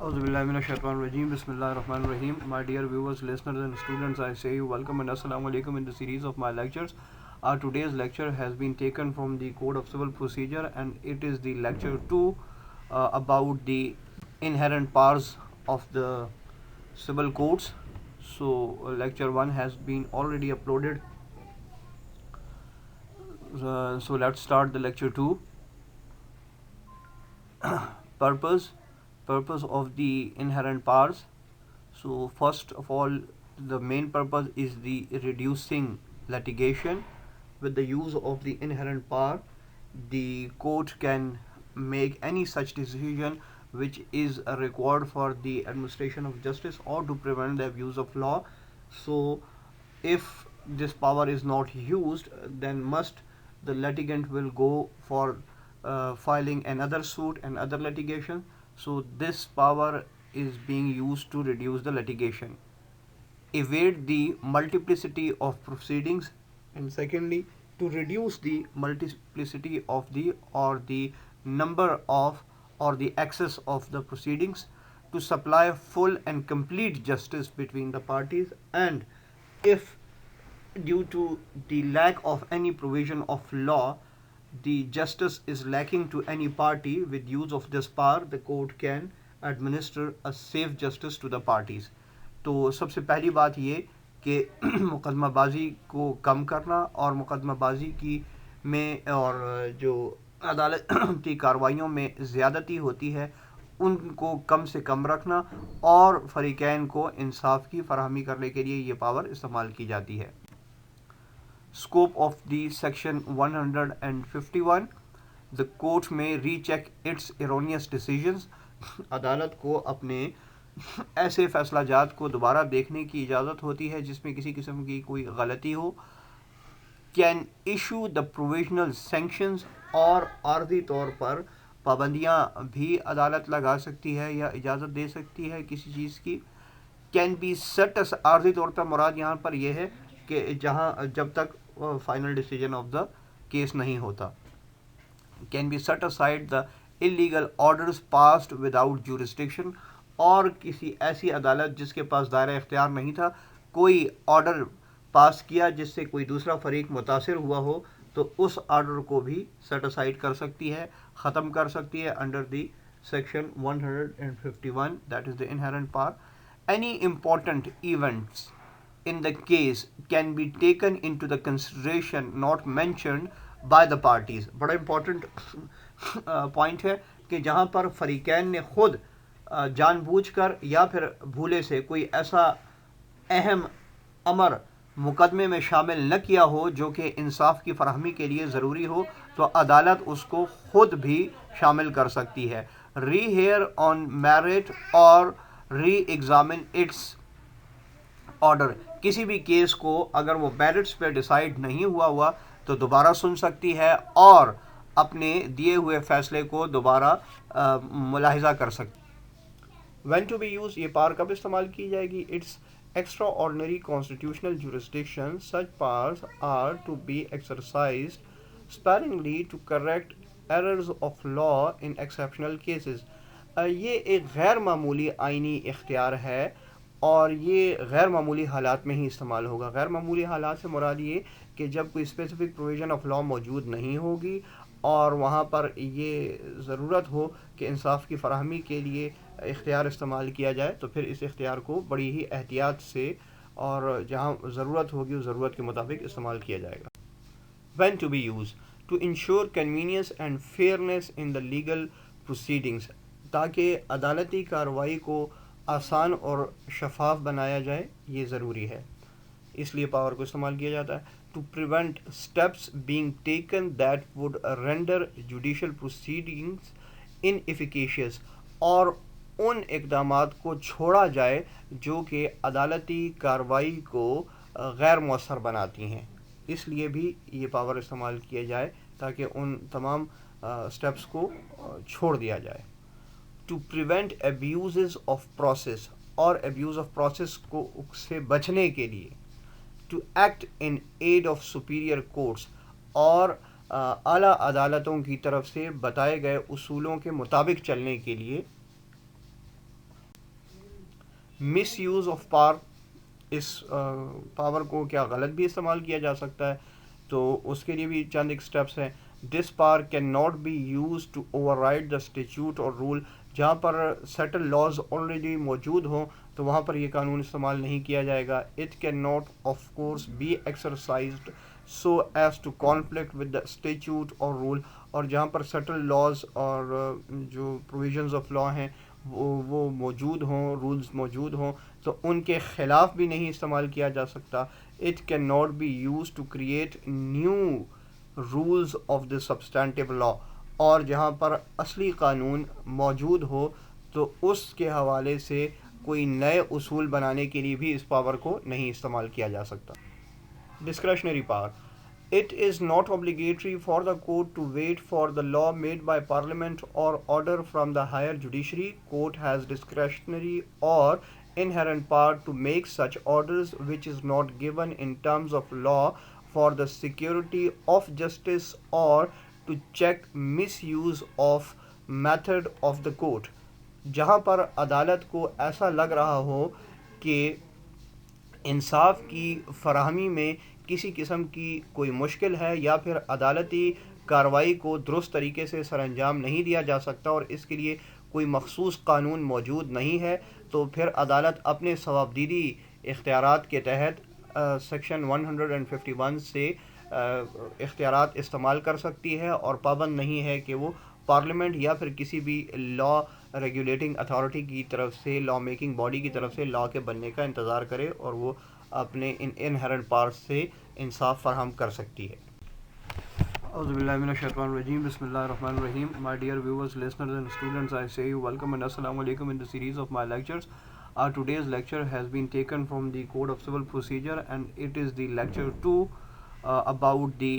Auzubillahiminash-shaytanir-rajeem. Bismillahir-rahmanir-rahim. My dear viewers, listeners and students, I say you welcome and assalamu alaikum in the series of my lectures. Our today's lecture has been taken from the Code of Civil Procedure, and it is the lecture 2 about the inherent powers of the civil codes. So lecture 1 has been already uploaded. So let's start the lecture 2. Purpose of the inherent powers. So first of all, the main purpose is the reducing litigation. With the use of the inherent power, the court can make any such decision which is required for the administration of justice or to prevent the abuse of law. So if this power is not used, then must the litigant will go for filing another suit and other litigation. So this power is being used to reduce the litigation, evade the multiplicity of proceedings, and secondly, to reduce the multiplicity of the number of or the excess of the proceedings, to supply full and complete justice between the parties, and if due to the lack of any provision of law the justice is lacking to any party, with use of this power the court can administer a safe justice to the parties. تو سب سے پہلی بات یہ کہ مقدمہ بازی کو کم کرنا اور مقدمہ بازی کی میں اور جو عدالتی کارروائیوں میں زیادتی ہوتی ہے ان کو کم سے کم رکھنا، اور فریقین کو انصاف کی فراہمی کرنے کے لیے یہ پاور استعمال کی جاتی ہے. Scope of the section 151. The court may recheck its erroneous decisions. عدالت کو اپنے ایسے فیصلہ جات کو دوبارہ دیکھنے کی اجازت ہوتی ہے جس میں کسی قسم کی کوئی غلطی ہو. Can issue the provisional sanctions. اور عارضی طور پر پابندیاں بھی عدالت لگا سکتی ہے یا اجازت دے سکتی ہے کسی چیز کی. Can be set as. عارضی طور پر مراد یہاں پر یہ ہے کہ جب تک final decision of the case نہیں ہوتا. Can be set aside the illegal orders passed without jurisdiction. اور کسی ایسی عدالت جس کے پاس دائرہ اختیار نہیں تھا کوئی آرڈر پاس کیا جس سے کوئی دوسرا فریق متاثر ہوا ہو تو اس آرڈر کو بھی سیٹ اسائڈ کر سکتی ہے، ختم کر سکتی ہے under the section 151. That is the inherent power. Any important events in the case can be taken into the consideration not mentioned by the parties. بڑا امپورٹنٹ پوائنٹ ہے کہ جہاں پر فریقین نے خود جان بوجھ کر یا پھر بھولے سے کوئی ایسا اہم امر مقدمے میں شامل نہ کیا ہو جو کہ انصاف کی فراہمی کے لیے ضروری ہو، تو عدالت اس کو خود بھی شامل کر سکتی ہے. ری ہیئر آن میرٹ اور ری ایگزامن اٹس آرڈر. کسی بھی کیس کو اگر وہ میرٹس پہ ڈیسائیڈ نہیں ہوا تو دوبارہ سن سکتی ہے اور اپنے دیے ہوئے فیصلے کو دوبارہ ملاحظہ کر سکتی. When to be use. یہ پاور کب استعمال کی جائے گی؟ It's extraordinary constitutional jurisdiction. Such powers are to be exercised sparingly to correct errors of law in exceptional cases. یہ ایک غیر معمولی آئینی اختیار ہے اور یہ غیر معمولی حالات میں ہی استعمال ہوگا. غیر معمولی حالات سے مراد یہ کہ جب کوئی اسپیسیفک پروویژن آف لا موجود نہیں ہوگی اور وہاں پر یہ ضرورت ہو کہ انصاف کی فراہمی کے لیے اختیار استعمال کیا جائے تو پھر اس اختیار کو بڑی ہی احتیاط سے اور جہاں ضرورت ہوگی اس ضرورت کے مطابق استعمال کیا جائے گا. When to be used. To ensure convenience and fairness in the legal proceedings. تاکہ عدالتی کارروائی کو آسان اور شفاف بنایا جائے، یہ ضروری ہے، اس لیے پاور کو استعمال کیا جاتا ہے. To prevent steps being taken that would render judicial proceedings inefficacious. اور ان اقدامات کو چھوڑا جائے جو کہ عدالتی کارروائی کو غیر مؤثر بناتی ہیں، اس لیے بھی یہ پاور استعمال کیا جائے تاکہ ان تمام اسٹیپس کو چھوڑ دیا جائے. To prevent abuses of process. اور ابیوز آف پروسیس کو سے بچنے کے لیے. To act in aid of superior courts. اور اعلیٰ عدالتوں کی طرف سے بتائے گئے اصولوں کے مطابق چلنے کے لیے. مس یوز آف پاور، اس پاور کو کیا غلط بھی استعمال کیا جا سکتا ہے، تو اس کے لیے بھی چند ایک اسٹیپس ہیں. This power can not be use to override the statute اور رول. جہاں پر سیٹل لاز آلریڈی موجود ہوں تو وہاں پر یہ قانون استعمال نہیں کیا جائے گا. It can not of course be exercised so as to conflict with the statute اور رول. اور جہاں پر سیٹل لاز اور جو پروویژنز آف لا ہیں وہ موجود ہوں، رولز موجود ہوں، تو ان کے خلاف بھی نہیں استعمال کیا جا سکتا. It can not be use to create new rules of the substantive law. اور جہاں پر اصلی قانون موجود ہو تو اس کے حوالے سے کوئی نئے اصول بنانے کے لیے بھی اس پاور کو نہیں استعمال کیا جا سکتا. Discretionary power. It is not obligatory for the court to wait for the law made by parliament or order from the higher judiciary. Court has discretionary or inherent power to make such orders which is not given in terms of law for the security of justice or to check misuse of method of the court. جہاں پر عدالت کو ایسا لگ رہا ہو کہ انصاف کی فراہمی میں کسی قسم کی کوئی مشکل ہے یا پھر عدالتی کارروائی کو درست طریقے سے سر انجام نہیں دیا جا سکتا اور اس کے لیے کوئی مخصوص قانون موجود نہیں ہے، تو پھر عدالت اپنے ثوابدیدی اختیارات کے تحت سیکشن 151 سے اختیارات استعمال کر سکتی ہے اور پابند نہیں ہے کہ وہ پارلیمنٹ یا پھر کسی بھی لا ریگولیٹنگ اتھارٹی کی طرف سے، لا میکنگ باڈی کی طرف سے لا کے بننے کا انتظار کرے اور وہ اپنے انہیرنٹ پاورز سے انصاف فراہم کر سکتی ہے. اعوذ باللہ من الشیطان الرجیم، بسم اللہ الرحمن الرحیم. My dear viewers, listeners and students, I say you welcome and assalamu alaikum in the series of my lectures. Our today's lecture has been taken from the Code of Civil Procedure and it is the lecture 2 about the